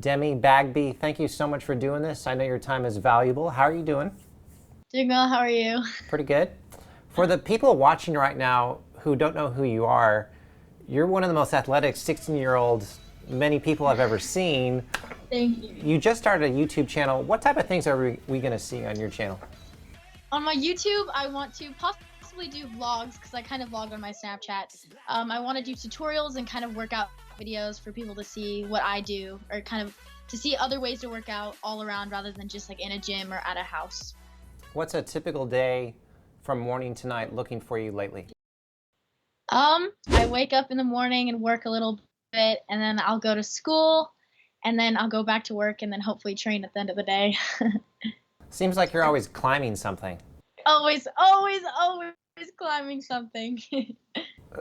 Demi Bagby, thank you so much for doing this. I know your time is valuable. How are you doing? Doing well, how are you? Pretty good. For the people watching right now who don't know who you are, you're one of the most athletic 16-year-olds many people have ever seen. Thank you. You just started a YouTube channel. What type of things are we going to see on your channel? On my YouTube, I want to possibly do vlogs because I kind of vlog on my Snapchat. I want to do tutorials and kind of workout videos for people to see what I do or kind of to see other ways to work out all around rather than just like in a gym or at a house. What's a typical day from morning to night looking for you lately? I wake up in the morning and work a little bit, and then I'll go to school, and then I'll go back to work, and then hopefully train at the end of the day. Seems like you're always climbing something. Always climbing something.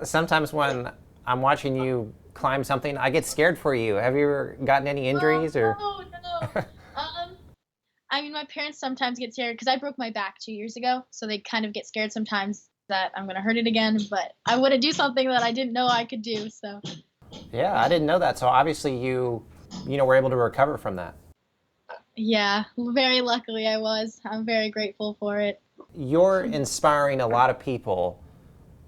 Sometimes when I'm watching you climb something, I get scared for you. Have you ever gotten any Oh, injuries or? no. Um, I mean, my parents sometimes get scared because I broke my back 2 years ago, so they kind of get scared sometimes that I'm gonna hurt it again. But I want to do something that I didn't know I could do. So Yeah, I didn't know that. So obviously you were able to recover from that. yeah, very luckily I was. I'm very grateful for it. You're inspiring a lot of people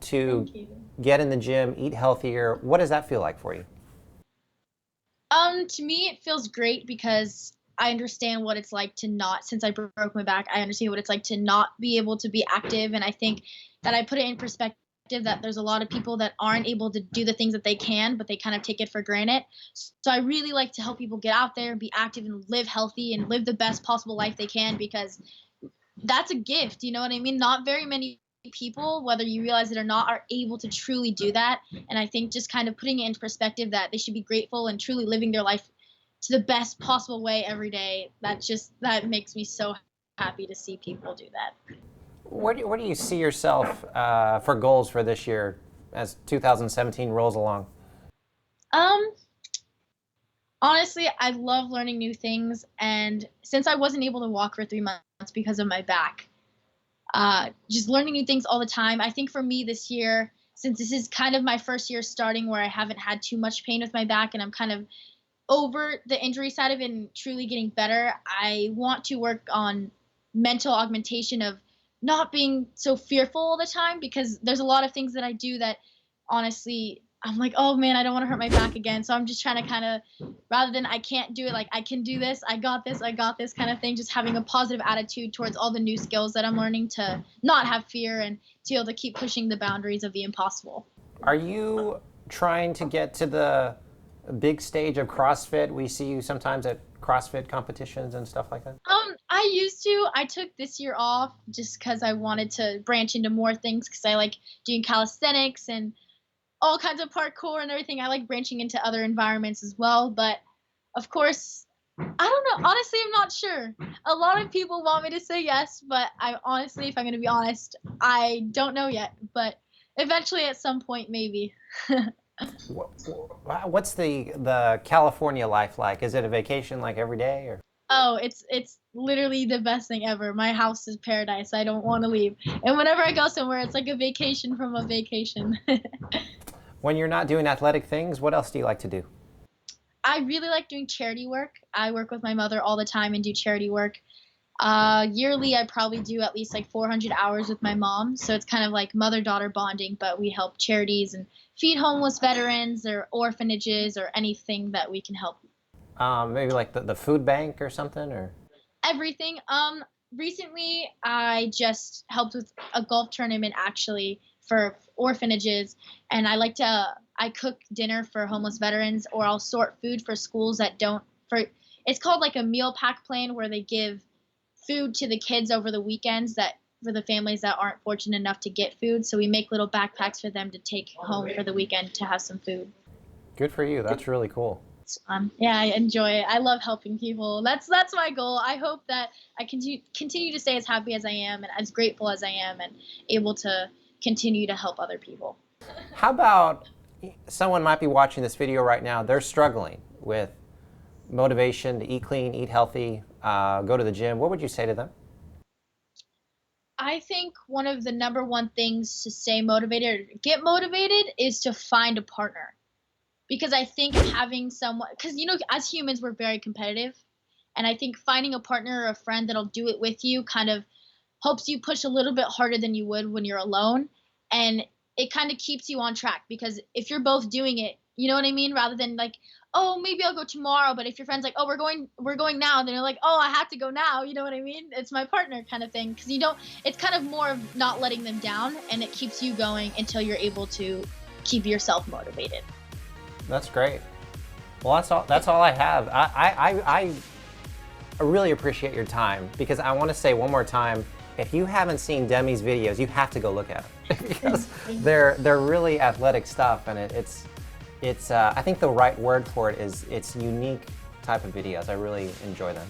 to Thank you. get in the gym, eat healthier. What does that feel like for you? To me, it feels great because I understand what it's like to not, since I broke my back, I understand what it's like to not be able to be active. And I think that I put it in perspective that there's a lot of people that aren't able to do the things that they can, but they kind of take it for granted. So I really like to help people get out there and be active and live healthy and live the best possible life they can because that's a gift, you know what I mean? Not very many people, whether you realize it or not, are able to truly do that. And I think just kind of putting it into perspective that they should be grateful and truly living their life to the best possible way every day. That makes me so happy to see people do that. Where do you see yourself for goals for this year as 2017 rolls along? Um, Honestly, I love learning new things, and since I wasn't able to walk for 3 months because of my back, just learning new things all the time. I think for me this year, since this is kind of my first year starting where I haven't had too much pain with my back and I'm kind of over the injury side of it and truly getting better, I want to work on mental augmentation of not being so fearful all the time because there's a lot of things that I do that honestly I'm like, oh man, I don't want to hurt my back again. So I'm just trying to kind of, rather than I can't do it, like I can do this, I got this kind of thing, just having a positive attitude towards all the new skills that I'm learning to not have fear and to be able to keep pushing the boundaries of the impossible. Are you trying to get to the big stage of CrossFit? We see you sometimes at CrossFit competitions and stuff like that. I used to. I took this year off just because I wanted to branch into more things because I like doing calisthenics and all kinds of parkour and everything. I like branching into other environments as well. But of course, I don't know. Honestly, I'm not sure. A lot of people want me to say yes, but I honestly, if I'm going to be honest, I don't know yet. But eventually, at some point, maybe. What's the California life like? Is it a vacation like every day or? Oh, it's literally the best thing ever. My house is paradise. I don't want to leave. And whenever I go somewhere, it's like a vacation from a vacation. When you're not doing athletic things, what else do you like to do? I really like doing charity work. I work with my mother all the time and do charity work. Yearly, I probably do at least like 400 hours with my mom. So it's kind of like mother-daughter bonding, but we help charities and feed homeless veterans or orphanages or anything that we can help. Maybe like the food bank or something or? Everything. Recently I just helped with a golf tournament actually for orphanages, and I cook dinner for homeless veterans, or I'll sort food for schools that don't for. It's called like a meal pack plan where they give food to the kids over the weekends that for the families that aren't fortunate enough to get food. So we make little backpacks for them to take home for the weekend to have some food. Good for you. That's really cool. Yeah, I enjoy it. I love helping people. That's my goal. I hope that I continue to stay as happy as I am and as grateful as I am, and able to continue to help other people. How about someone might be watching this video right now, they're struggling with motivation to eat clean, eat healthy, go to the gym. What would you say to them? I think one of the number one things to stay motivated or get motivated is to find a partner because I think having someone, because as humans we're very competitive, and I think finding a partner or a friend that'll do it with you kind of helps you push a little bit harder than you would when you're alone, and it kind of keeps you on track because if you're both doing it, you know what I mean, rather than like, oh, maybe I'll go tomorrow, but if your friend's like, oh, we're going now, then you're like, oh, I have to go now, you know what I mean? It's my partner kind of thing, because you don't, it's kind of more of not letting them down, and it keeps you going until you're able to keep yourself motivated. That's great. Well, that's all I have. I really appreciate your time, because I want to say one more time, if you haven't seen Demi's videos, you have to go look at them because they're really athletic stuff, and it's I think the right word for it is it's unique type of videos. I really enjoy them.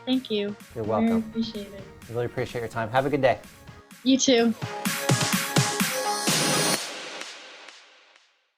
Thank you. You're welcome. I appreciate it. I really appreciate your time. Have a good day. You too.